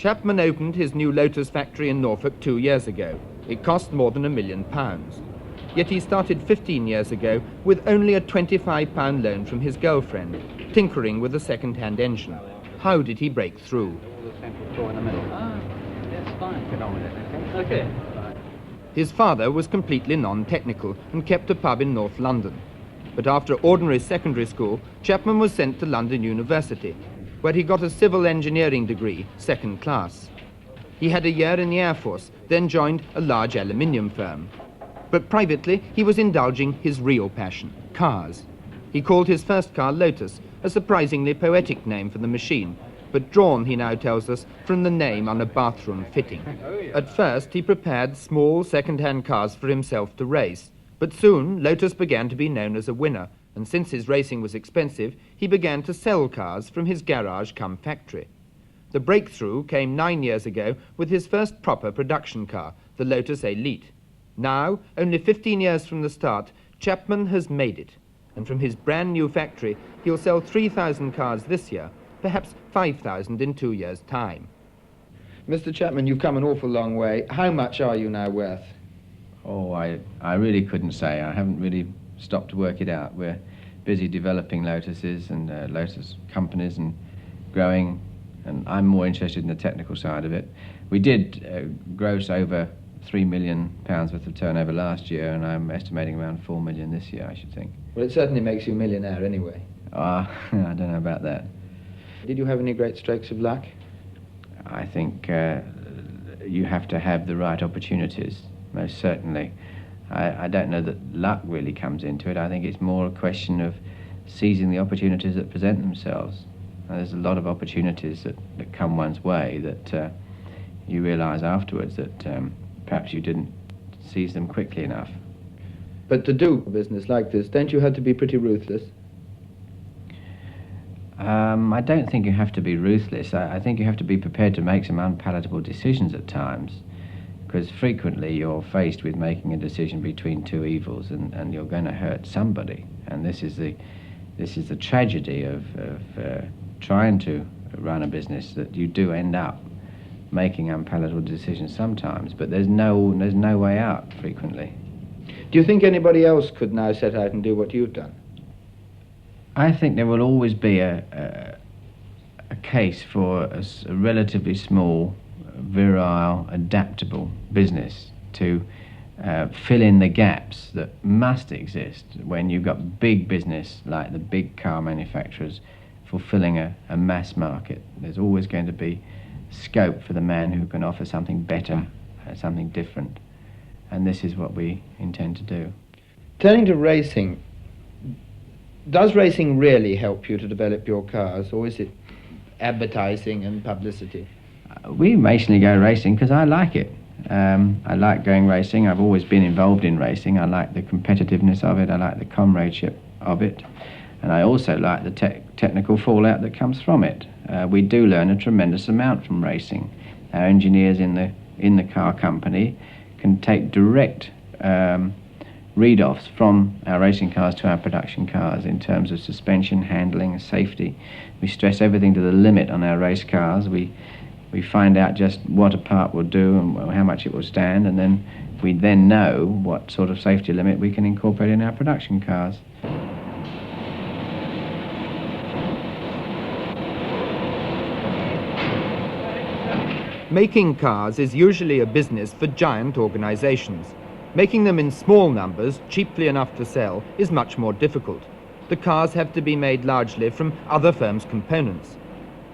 Chapman opened his new Lotus factory in Norfolk 2 years ago. It cost more than £1 million. Yet he started 15 years ago with only a £25 loan from his girlfriend, tinkering with a second-hand engine. How did he break through? Okay. His father was completely non-technical and kept a pub in North London. But after ordinary secondary school, Chapman was sent to London University, where he got a civil engineering degree, second class. He had a year in the Air Force, then joined a large aluminium firm. But privately, he was indulging his real passion, cars. He called his first car Lotus, a surprisingly poetic name for the machine, but drawn, he now tells us, from the name on a bathroom fitting. At first, he prepared small second-hand cars for himself to race, but soon Lotus began to be known as a winner, and since his racing was expensive, he began to sell cars from his garage cum factory. The breakthrough came 9 years ago with his first proper production car, the Lotus Elite. Now, only 15 years from the start, Chapman has made it, and from his brand new factory, he'll sell 3,000 cars this year, perhaps 5,000 in 2 years' time. Mr. Chapman, you've come an awful long way. How much are you now worth? Oh, I really couldn't say. I haven't really stopped to work it out. We're busy developing Lotuses and Lotus companies and growing, and I'm more interested in the technical side of it. We did gross over £3 million worth of turnover last year, and I'm estimating around 4 million this year, I should think. Well, it certainly makes you a millionaire anyway. I don't know about that. Did you have any great strokes of luck? I think you have to have the right opportunities, most certainly. I don't know that luck really comes into it. I think it's more a question of seizing the opportunities that present themselves. And there's a lot of opportunities that come one's way that you realise afterwards that perhaps you didn't seize them quickly enough. But to do a business like this, don't you have to be pretty ruthless? I don't think you have to be ruthless. I think you have to be prepared to make some unpalatable decisions at times, because frequently you're faced with making a decision between two evils, and you're going to hurt somebody. And this is the tragedy of trying to run a business, that you do end up making unpalatable decisions sometimes, but there's no way out frequently. Do you think anybody else could now set out and do what you've done? I think there will always be a case for a relatively small, virile, adaptable business to fill in the gaps that must exist when you've got big business like the big car manufacturers fulfilling a mass market. There's always going to be scope for the man who can offer something better, something different, and this is what we intend to do. Turning to racing, does racing really help you to develop your cars, or is it advertising and publicity? We mainly go racing because I like it. I like going racing. I've always been involved in racing. I like the competitiveness of it. I like the comradeship of it. And I also like the technical fallout that comes from it. We do learn a tremendous amount from racing. Our engineers in the car company can take direct read-offs from our racing cars to our production cars in terms of suspension, handling, safety. We stress everything to the limit on our race cars. We find out just what a part will do and how much it will stand, and then we then know what sort of safety limit we can incorporate in our production cars. Making cars is usually a business for giant organizations. Making them in small numbers, cheaply enough to sell, is much more difficult. The cars have to be made largely from other firms' components.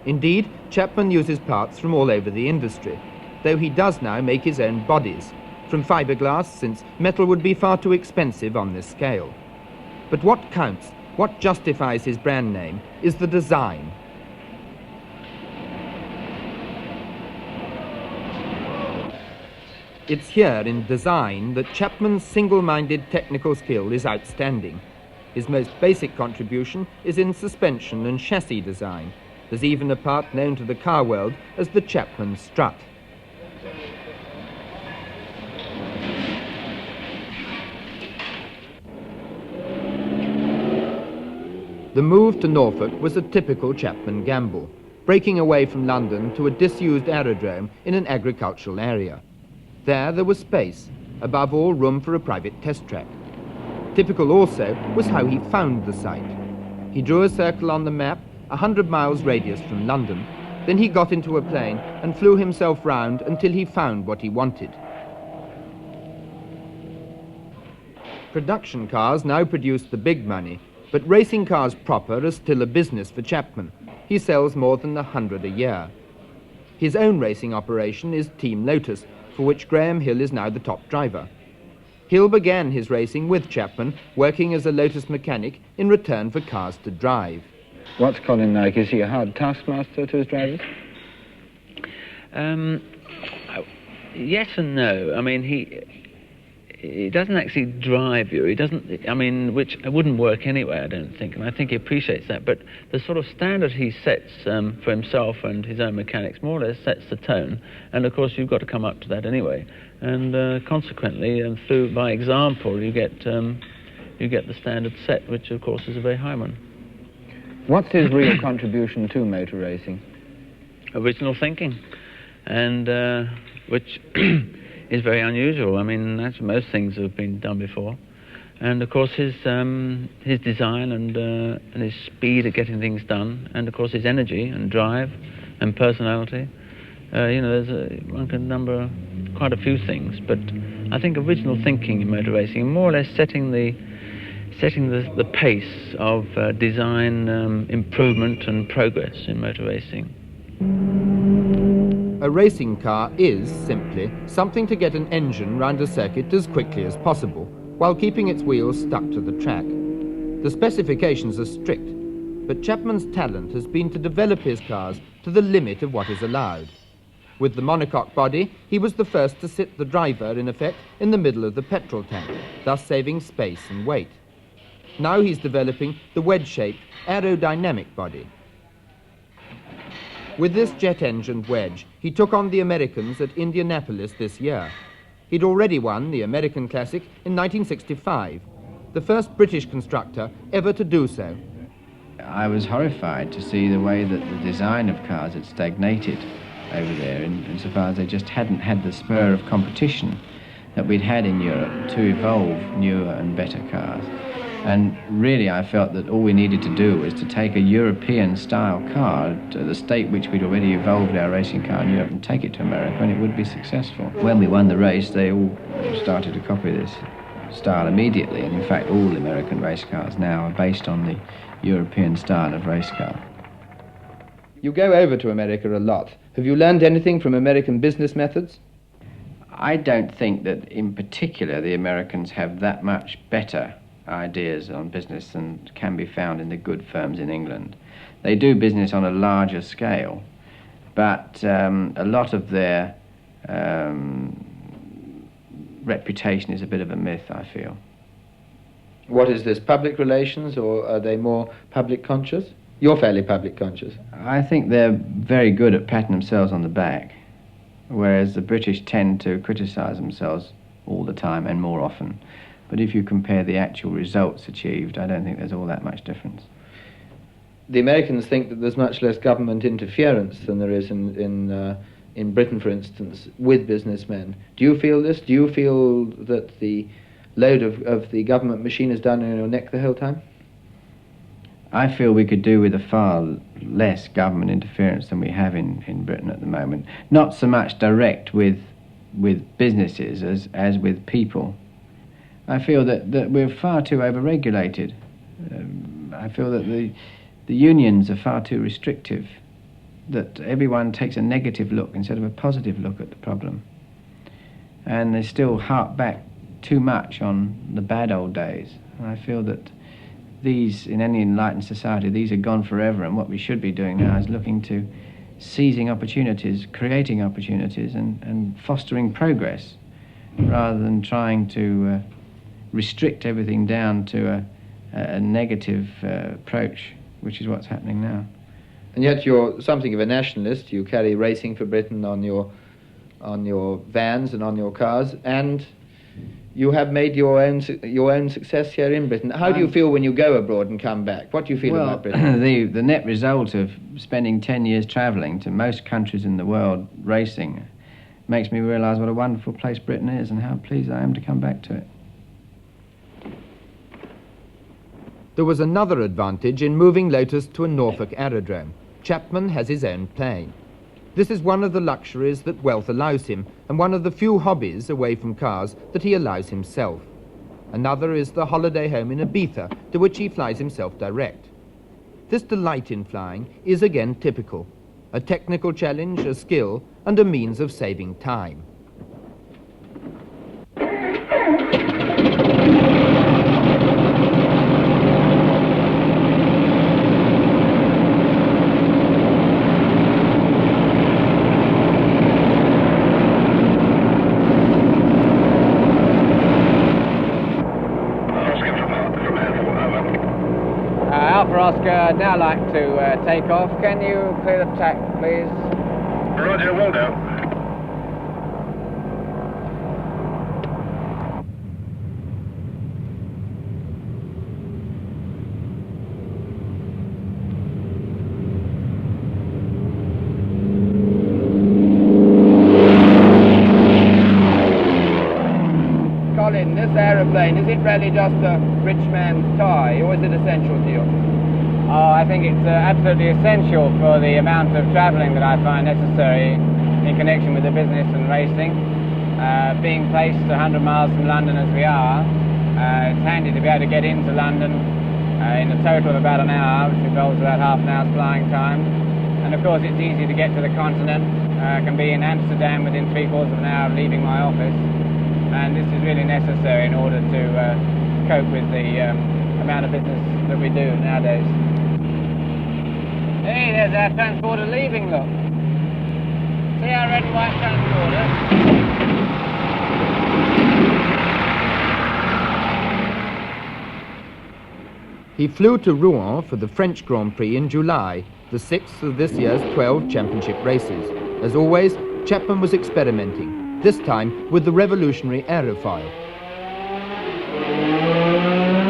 Indeed, Chapman uses parts from all over the industry, though he does now make his own bodies, from fiberglass, since metal would be far too expensive on this scale. But what counts, what justifies his brand name, is the design. It's here in design that Chapman's single-minded technical skill is outstanding. His most basic contribution is in suspension and chassis design. There's even a part known to the car world as the Chapman strut. The move to Norfolk was a typical Chapman gamble. breaking away from London to a disused aerodrome in an agricultural area. There was space, above all room for a private test track. Typical also was how he found the site. He drew a circle on the map, 100 miles radius from London. Then he got into a plane and flew himself round until he found what he wanted. Production cars now produce the big money, but racing cars proper are still a business for Chapman. He sells more than 100 a year. His own racing operation is Team Lotus, for which Graham Hill is now the top driver. Hill began his racing with Chapman, working as a Lotus mechanic in return for cars to drive. What's Colin like? Is he a hard taskmaster to his drivers? Yes and no. I mean, he doesn't actually drive you. He doesn't, I mean, which wouldn't work anyway, I don't think, and I think he appreciates that. But the sort of standard he sets for himself and his own mechanics more or less sets the tone. And of course, you've got to come up to that anyway. And consequently, and through by example, you get the standard set, which of course is a very high one. What's his real contribution to motor racing? Original thinking, and which is very unusual. I mean, that's most things have been done before, and of course his design and his speed at getting things done, and of course his energy and drive and personality. You know, one can number quite a few things, but I think original thinking in motor racing, more or less setting the pace of design improvement and progress in motor racing. A racing car is, simply, something to get an engine round a circuit as quickly as possible, while keeping its wheels stuck to the track. The specifications are strict, but Chapman's talent has been to develop his cars to the limit of what is allowed. With the monocoque body, he was the first to sit the driver, in effect, in the middle of the petrol tank, thus saving space and weight. Now he's developing the wedge-shaped aerodynamic body. With this jet-engined wedge, he took on the Americans at Indianapolis this year. He'd already won the American Classic in 1965, the first British constructor ever to do so. I was horrified to see the way that the design of cars had stagnated over there, insofar as they just hadn't had the spur of competition that we'd had in Europe to evolve newer and better cars. And really I felt that all we needed to do was to take a European-style car to the state which we'd already evolved our racing car in Europe and take it to America, and it would be successful. When we won the race, they all started to copy this style immediately, and in fact all American race cars now are based on the European style of race car. You go over to America a lot. Have you learned anything from American business methods? I don't think that in particular the Americans have that much better ideas on business than can be found in the good firms in England. They do business on a larger scale, but a lot of their reputation is a bit of a myth, I feel. What is this, public relations, or are they more public conscious? You're fairly public conscious. I think they're very good at patting themselves on the back, whereas the British tend to criticise themselves all the time and more often. But if you compare the actual results achieved, I don't think there's all that much difference. The Americans think that there's much less government interference than there is in Britain, for instance, with businessmen. Do you feel this? Do you feel that the load of the government machine is down on your neck the whole time? I feel we could do with a far less government interference than we have in Britain at the moment. Not so much direct with businesses as with people. I feel that we're far too overregulated. I feel that the unions are far too restrictive, that everyone takes a negative look instead of a positive look at the problem. And they still harp back too much on the bad old days. And I feel that these, in any enlightened society, these are gone forever, and what we should be doing now is looking to seizing opportunities, creating opportunities, and fostering progress, rather than trying to restrict everything down to a negative approach, which is what's happening now. And yet you're something of a nationalist. You carry Racing for Britain on your vans and on your cars, and You have made your own success here in Britain. How do you feel when you go abroad and come back? What do you feel about Britain? The net result of spending 10 years travelling to most countries in the world racing makes me realise what a wonderful place Britain is and how pleased I am to come back to it. There was another advantage in moving Lotus to a Norfolk aerodrome. Chapman has his own plane. This is one of the luxuries that wealth allows him, and one of the few hobbies away from cars that he allows himself. Another is the holiday home in Ibiza, to which he flies himself direct. This delight in flying is again typical: a technical challenge, a skill, and a means of saving time. Oscar, I'd now like to take off. Can you clear the track, please? Roger, will do. Colin, this aeroplane, is it really just a rich man's toy, or is it essential to you? Oh, I think it's absolutely essential for the amount of travelling that I find necessary in connection with the business and racing. Being placed 100 miles from London as we are, it's handy to be able to get into London in a total of about an hour, which involves about half an hour's flying time. And of course it's easy to get to the continent. I can be in Amsterdam within 3/4 of an hour of leaving my office. And this is really necessary in order to cope with the amount of business that we do nowadays. Hey, there's our transporter leaving, look. See our red and white transporter? He flew to Rouen for the French Grand Prix in July, the 6th of this year's 12 championship races. As always, Chapman was experimenting, this time with the revolutionary aerofoil.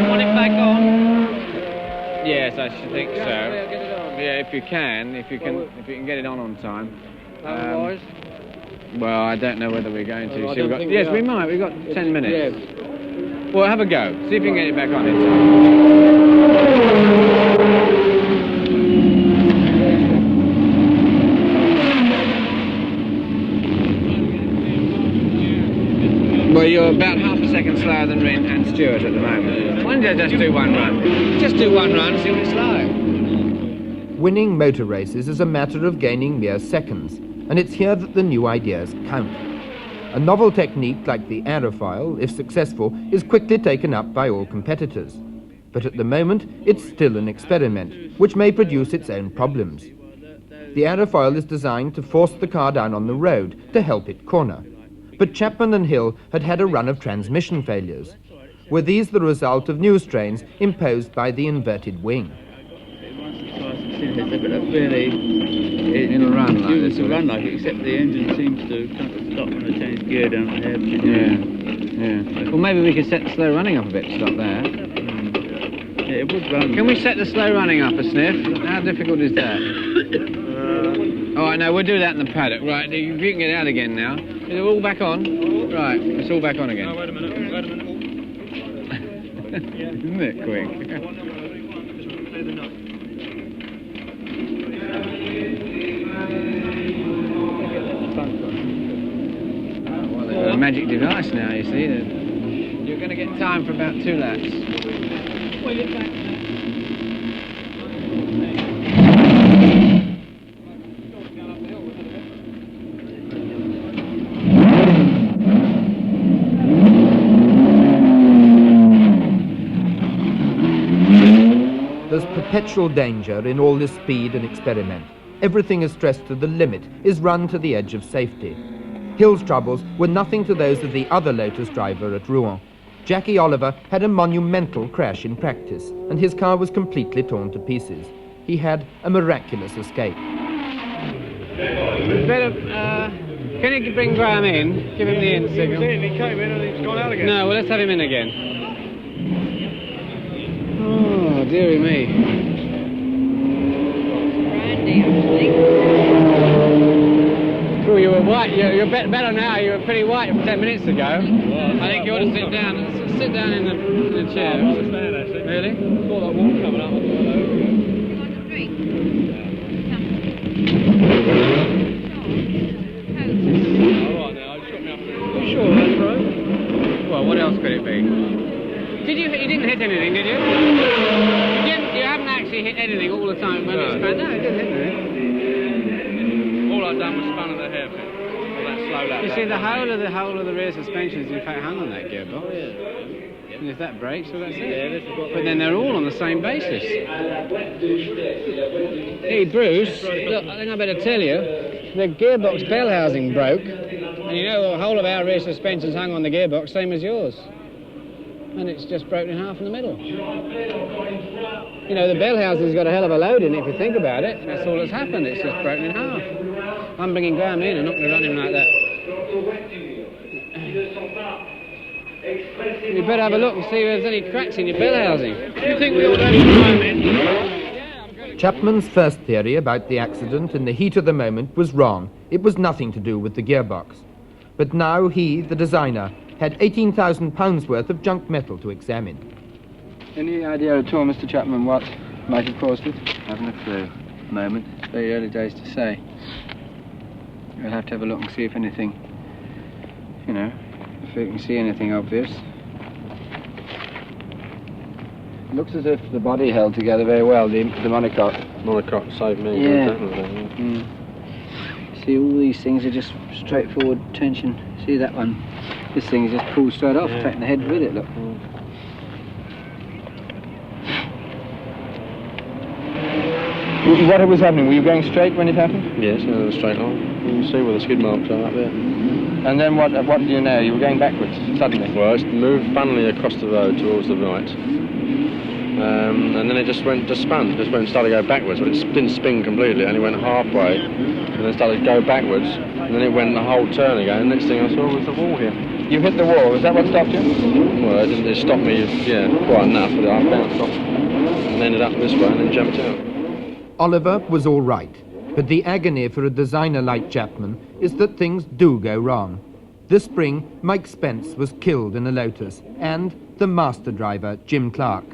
Want it back on? Yes, I should think so. Yeah, if you can get it on time. Otherwise? Well, I don't know whether we're going to. Yes, we might. We've got 10 minutes. Yes. Well, have a go. See if you can get it back on in time. Well, you're about half a second slower than Rin and Stewart at the moment. Why don't you just do one run? Just do one run, see what it's like. Winning motor races is a matter of gaining mere seconds, and it's here that the new ideas count. A novel technique like the aerofoil, if successful, is quickly taken up by all competitors. But at the moment, it's still an experiment, which may produce its own problems. The aerofoil is designed to force the car down on the road to help it corner. But Chapman and Hill had had a run of transmission failures. Were these the result of new strains imposed by the inverted wing? But that's really it'll run like this. It'll run like it, except the engine seems to kind of stop when I change gear down the hairpin. Yeah. Well, maybe we could set the slow running up a bit to stop there. Yeah, it would run. Can we set the slow running up a sniff? How difficult is that? All right, now we'll do that in the paddock. Right, if you can get out again now. Is it all back on? Right, it's all back on again. Oh, wait a minute. Isn't it quick? A magic device now, you see. You're going to get time for about 2 laps. There's perpetual danger in all this speed and experiment. Everything is stressed to the limit, is run to the edge of safety. Hill's troubles were nothing to those of the other Lotus driver at Rouen. Jackie Oliver had a monumental crash in practice, and his car was completely torn to pieces. He had a miraculous escape. Better Can you bring Graham in? Give him the in signal. He came in and he's gone out again. No, well, let's have him in again. Oh, dearie me. Brandy, actually. Cool, you were white. You're better now. You were pretty white 10 minutes ago. I think you ought to sit down. Sit down in the chair. I was stand actually. Really? I saw that wall coming up. You want a drink? Alright now, I just got me up there. Sure, that's right. Well, what else could it be? You didn't hit anything, did you? You haven't actually hit anything all the time when it's spun. No, you didn't hit anything. All I've done was spun of the hairpin. All that slow lap. You see, the whole of the rear suspension is in fact hung on that gearbox. And if that breaks, well, that's it. But then they're all on the same basis. Hey, Bruce, look, I think I better tell you, the gearbox bell housing broke, and you know the whole of our rear suspension's hung on the gearbox, same as yours. And it's just broken in half in the middle. You know, the bell housing's got a hell of a load in it, if you think about it. That's all that's happened, it's just broken in half. I'm bringing Graham in, I'm not going to run him like that. You better have a look and see if there's any cracks in your bell housing. Do you think we ought to have Graham in? Chapman's first theory about the accident in the heat of the moment was wrong. It was nothing to do with the gearbox. But now he, the designer, had £18,000 worth of junk metal to examine. Any idea at all, Mr. Chapman, what might have caused it? I haven't a clue at the moment. It's very early days to say. We'll have to have a look and see if anything, you know, if we can see anything obvious. It looks as if the body held together very well, the monocoque. Monocoque saved me. Yeah. Definitely. See, all these things are just straightforward tension. See that one? This thing is just pulled straight off, taking the head with it, look. What was happening? Were you going straight when it happened? Yes, in a straight line. You can see where the skid marks are up there. And then what do you know? You were going backwards, suddenly? Well, it moved funnily across the road towards the right. And then it just spun. Started to go backwards, but it didn't spin completely, and it went halfway, and then started to go backwards, and then it went the whole turn again. And next thing I saw was the wall here. You hit the wall, is that what stopped you? Well, it stopped me, quite enough, but I bounced off and ended up this way and then jumped out. Oliver was all right, but the agony for a designer like Chapman is that things do go wrong. This spring, Mike Spence was killed in a Lotus, and the master driver, Jim Clark.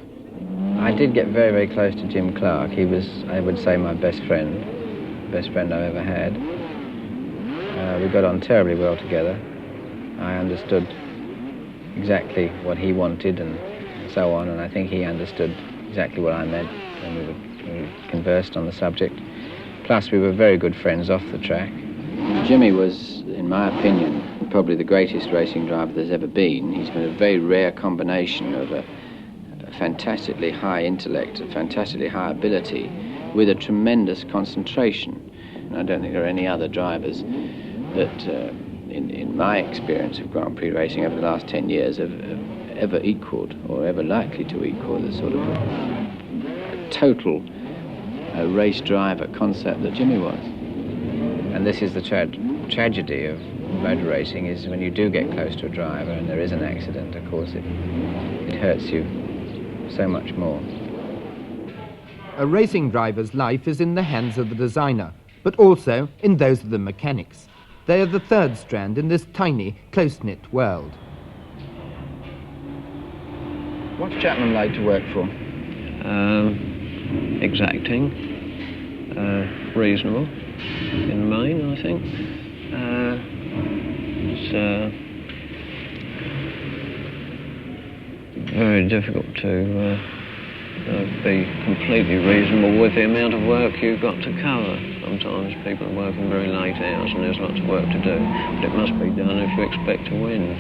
I did get very, very close to Jim Clark. He was, I would say, my best friend I've ever had. We got on terribly well together. I understood exactly what he wanted and so on, and I think he understood exactly what I meant when we conversed on the subject. Plus, we were very good friends off the track. Jimmy was, in my opinion, probably the greatest racing driver there's ever been. He's been a very rare combination of a fantastically high intellect, a fantastically high ability, with a tremendous concentration. And I don't think there are any other drivers that, in my experience of Grand Prix racing over the last 10 years, have ever equalled or ever likely to equal the sort of a total race driver concept that Jimmy was. And this is the tragedy of motor racing, is when you do get close to a driver and there is an accident, of course, it hurts you so much more. A racing driver's life is in the hands of the designer, but also in those of the mechanics. They are the third strand in this tiny, close-knit world. What's Chapman like to work for? Exacting, reasonable in the main, I think. It's very difficult to be completely reasonable with the amount of work you've got to cover. Sometimes people are working very late hours and there's lots of work to do, but it must be done if you expect to win.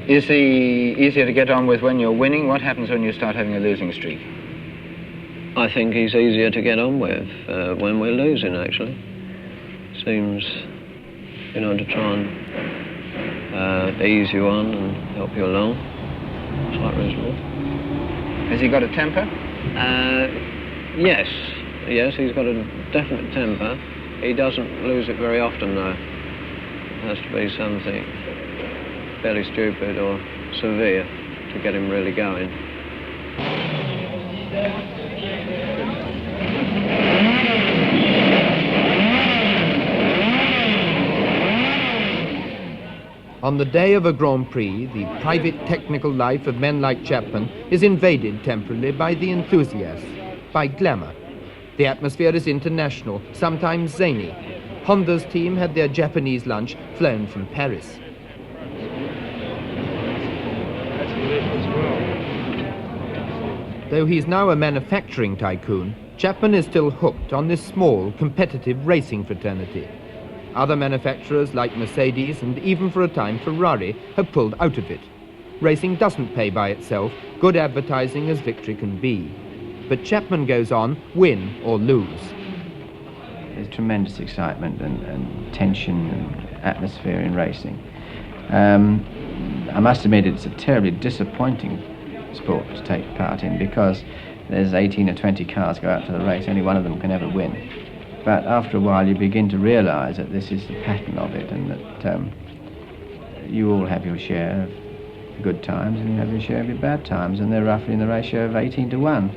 Is he easier to get on with when you're winning? What happens when you start having a losing streak? I think he's easier to get on with when we're losing, actually. Seems, to try and ease you on and help you along. It's quite reasonable. Has he got a temper? Yes, he's got a definite temper. He doesn't lose it very often, though. It has to be something fairly stupid or severe to get him really going. On the day of a Grand Prix, the private technical life of men like Chapman is invaded temporarily by the enthusiasts, by glamour. The atmosphere is international, sometimes zany. Honda's team had their Japanese lunch flown from Paris. Though he's now a manufacturing tycoon, Chapman is still hooked on this small, competitive racing fraternity. Other manufacturers like Mercedes and even for a time Ferrari have pulled out of it. Racing doesn't pay by itself, good advertising as victory can be. But Chapman goes on, win or lose. There's tremendous excitement and tension and atmosphere in racing. I must admit it's a terribly disappointing sport to take part in because there's 18 or 20 cars go out to the race, only one of them can ever win. But after a while you begin to realise that this is the pattern of it and that you all have your share of good times and you have your share of your bad times, and they're roughly in the ratio of 18 to 1.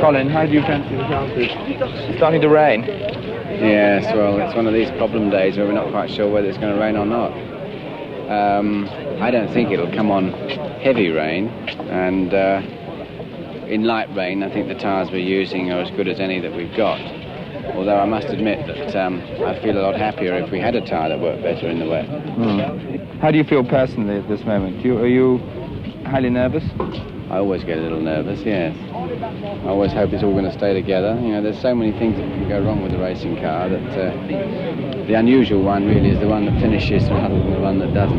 Colin, how do you fancy the chances? It's starting to rain. Yes, well, it's one of these problem days where we're not quite sure whether it's going to rain or not. I don't think it'll come on heavy rain, and in light rain I think the tyres we're using are as good as any that we've got. Although I must admit that I feel a lot happier if we had a tyre that worked better in the wet. How do you feel personally at this moment? Are you highly nervous? I always get a little nervous, yes. I always hope it's all going to stay together. You know, there's so many things that can go wrong with a racing car that the unusual one really is the one that finishes rather than the one that doesn't.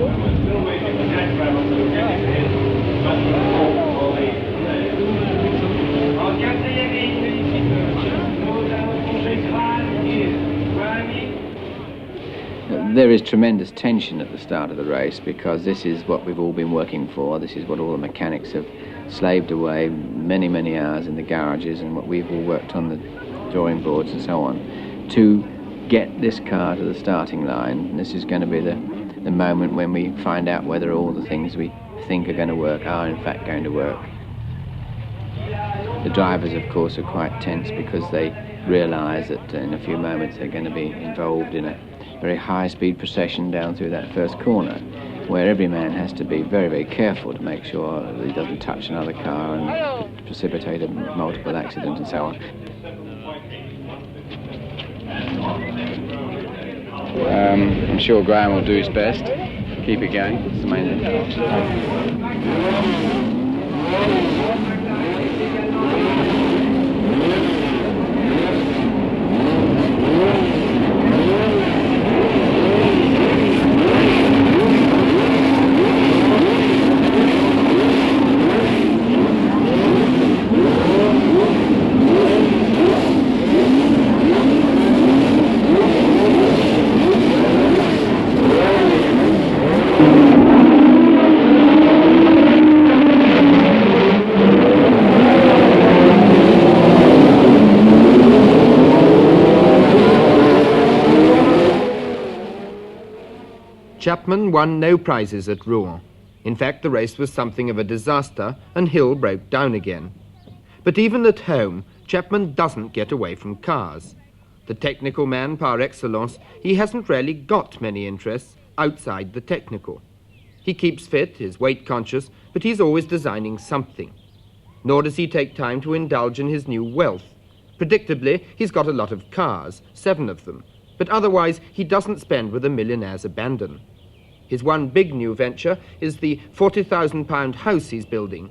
There is tremendous tension at the start of the race because this is what we've all been working for. This is what all the mechanics have slaved away many, many hours in the garages, and what we've all worked on the drawing boards and so on to get this car to the starting line. And this is going to be the moment when we find out whether all the things we think are going to work are in fact going to work. The drivers, of course, are quite tense because they realise that in a few moments they're going to be involved in a very high-speed procession down through that first corner, where every man has to be very, very careful to make sure that he doesn't touch another car and precipitate a multiple accident and so on. I'm sure Graham will do his best. Keep it going. It's the main thing. Chapman won no prizes at Rouen. In fact, the race was something of a disaster and Hill broke down again. But even at home, Chapman doesn't get away from cars. The technical man par excellence, he hasn't really got many interests outside the technical. He keeps fit, is weight conscious, but he's always designing something. Nor does he take time to indulge in his new wealth. Predictably, he's got a lot of cars, 7 of them, but otherwise he doesn't spend with a millionaire's abandon. His one big new venture is the £40,000 house he's building.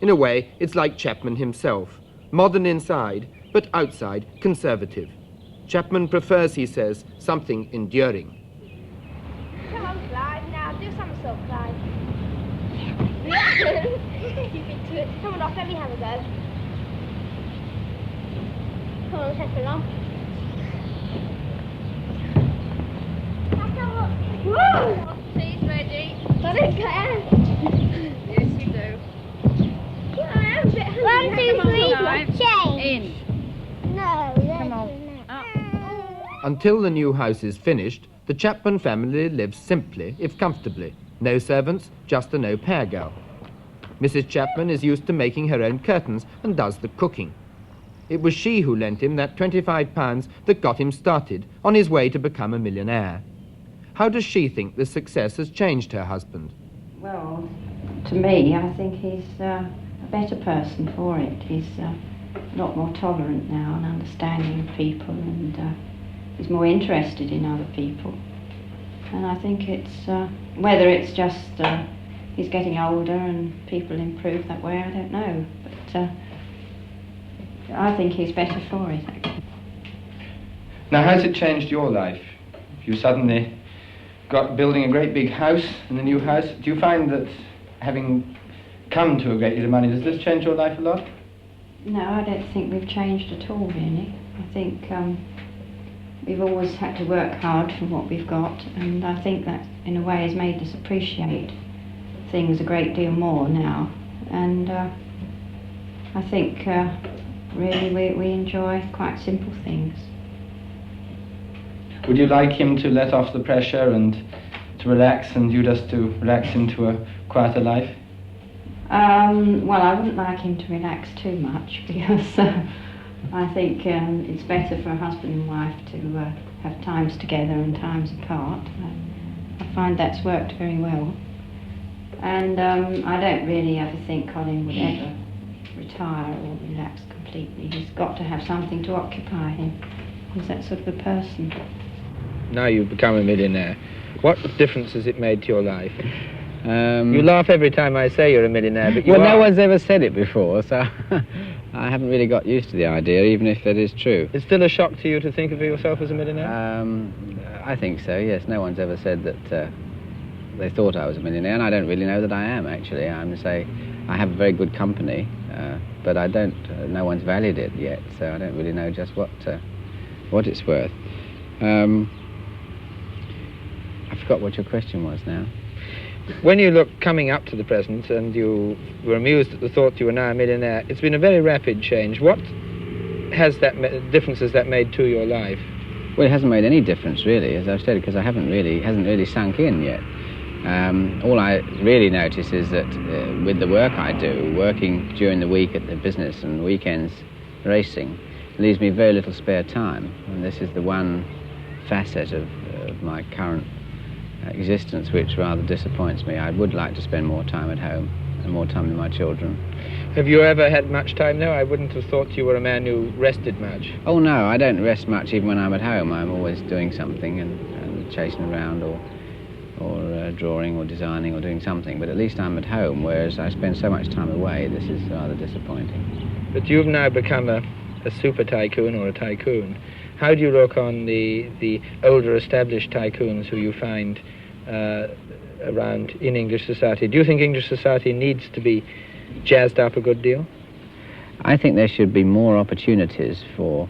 In a way, it's like Chapman himself. Modern inside, but outside conservative. Chapman prefers, he says, something enduring. Come on, Clyde. Now do something, Clyde. You beat to it. Come on, Doc, let me have a go. Come on, take along. Woo! Please, ready? Got it, Claire? Yes, you do. Yeah, I am a bit hungry. 1, 2, 3, change. In. No, Come on. Until the new house is finished, the Chapman family lives simply, if comfortably. No servants, just an au pair girl. Mrs. Chapman is used to making her own curtains and does the cooking. It was she who lent him that £25 that got him started on his way to become a millionaire. How does she think this success has changed her husband? Well, to me, I think he's a better person for it. He's a lot more tolerant now and understanding of people, and he's more interested in other people. And I think it's, whether it's just he's getting older and people improve that way, I don't know. But I think he's better for it. Now, has it changed your life? You suddenly got building a great big house in the new house. Do you find that having come to a great deal of money, does this change your life a lot? No, I don't think we've changed at all, really. I think we've always had to work hard for what we've got, and I think that, in a way, has made us appreciate things a great deal more now. And I think, really, we enjoy quite simple things. Would you like him to let off the pressure and to relax, and you just to relax into a quieter life? Well, I wouldn't like him to relax too much, because I think it's better for a husband and wife to have times together and times apart. I find that's worked very well. And I don't really ever think Colin would ever retire or relax completely. He's got to have something to occupy him. He's that sort of a person. Now you've become a millionaire. What difference has it made to your life? You laugh every time I say you're a millionaire, but you well, are. no one's ever said it before, so I haven't really got used to the idea, even if that is true. It's still a shock to you to think of yourself as a millionaire? I think so, yes. No one's ever said that they thought I was a millionaire, and I don't really know that I am, actually. I'm to say I have very good company, but I don't, no one's valued it yet, so I don't really know just what it's worth. I forgot what your question was now. When you look coming up to the present and you were amused at the thought you were now a millionaire, it's been a very rapid change. What difference has that made to your life? Well, it hasn't made any difference, really, as I've said, because it hasn't really sunk in yet. All I really notice is that with the work I do, working during the week at the business and weekends racing, leaves me very little spare time. And this is the one facet of my current existence which rather disappoints me. I would like to spend more time at home and more time with my children. Have you ever had much time now? I wouldn't have thought you were a man who rested much. Oh no, I don't rest much even when I'm at home. I'm always doing something and chasing around or drawing or designing or doing something, but at least I'm at home, whereas I spend so much time away. This is rather disappointing. But you've now become a super tycoon or a tycoon. How do you look on the older established tycoons who you find around in English society? Do you think English society needs to be jazzed up a good deal? I think there should be more opportunities for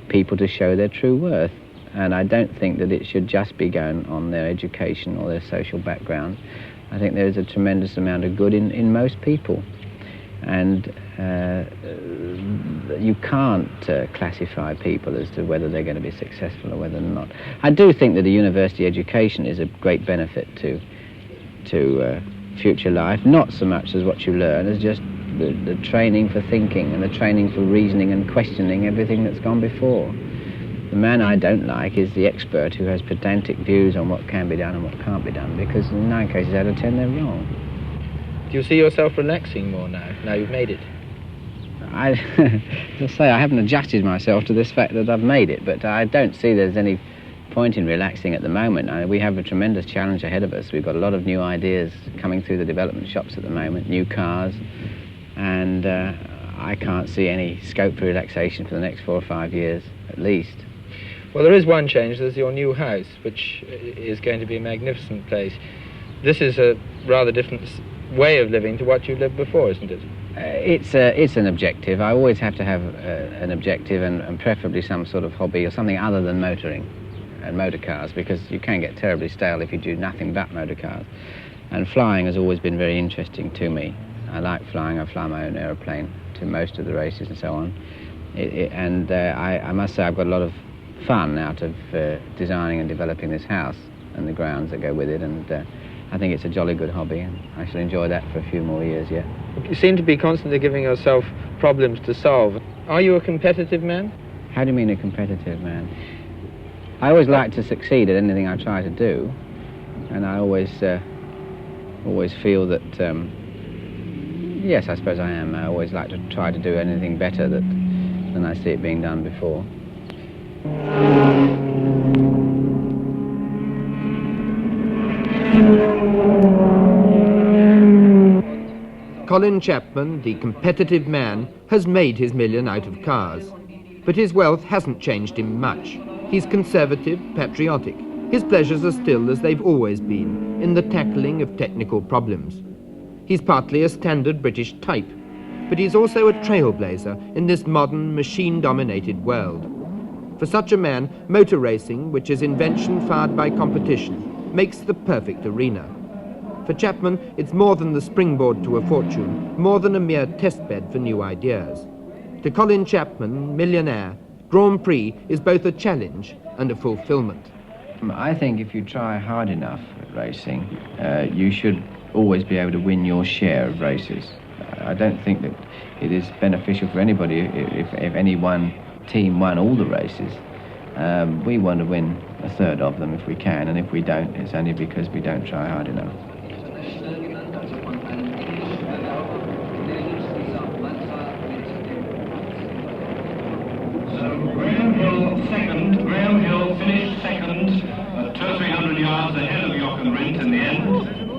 people to show their true worth, and I don't think that it should just be going on their education or their social background. I think there is a tremendous amount of good in most people, and you can't classify people as to whether they're going to be successful or whether they're not. I do think that a university education is a great benefit to future life, not so much as what you learn as just the training for thinking and the training for reasoning and questioning everything that's gone before. The man I don't like is the expert who has pedantic views on what can be done and what can't be done, because in 9 cases out of 10 they're wrong. Do you see yourself relaxing more now you've made it? I say I haven't adjusted myself to this fact that I've made it, but I don't see there's any point in relaxing at the moment. We have a tremendous challenge ahead of us. We've got a lot of new ideas coming through the development shops at the moment, new cars, and I can't see any scope for relaxation for the next 4 or 5 years at least. Well, there is one change. There's your new house, which is going to be a magnificent place. This is a rather different way of living to what you lived before, isn't it? It's an objective. I always have to have an objective, and preferably some sort of hobby or something other than motoring and motor cars, because you can get terribly stale if you do nothing but motor cars. And flying has always been very interesting to me. I like flying. I fly my own aeroplane to most of the races and so on. I must say I've got a lot of fun out of designing and developing this house and the grounds that go with it, and I think it's a jolly good hobby, and I shall enjoy that for a few more years yet. You seem to be constantly giving yourself problems to solve. Are you a competitive man? How do you mean a competitive man? I always like to succeed at anything I try to do, and I always feel that, yes, I suppose I am. I always like to try to do anything better than I see it being done before. Colin Chapman, the competitive man, has made his million out of cars. But his wealth hasn't changed him much. He's conservative, patriotic. His pleasures are still as they've always been, in the tackling of technical problems. He's partly a standard British type, but he's also a trailblazer in this modern, machine-dominated world. For such a man, motor racing, which is invention fired by competition, makes the perfect arena. For Chapman, it's more than the springboard to a fortune, more than a mere testbed for new ideas. To Colin Chapman, millionaire, Grand Prix is both a challenge and a fulfillment. I think if you try hard enough at racing, you should always be able to win your share of races. I don't think that it is beneficial for anybody if any one team won all the races. We want to win a third of them if we can, and if we don't, it's only because we don't try hard enough. Graham Hill finished second, 200 or 300 yards ahead of Jochen Rindt in the end.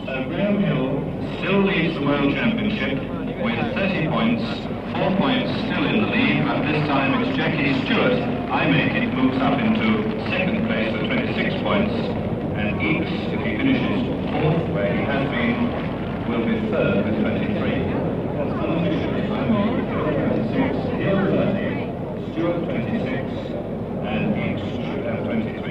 So Graham Hill still leads the World Championship with 30 points, 4 points still in the lead, but this time it's Jackie Stewart, I make it, moves up into second place with 26 points, and Eakes, if he finishes fourth, where he has been, will be third with 23. Unofficially, I make it 26, Hill 30, Stewart 26, and Eakes should have 23.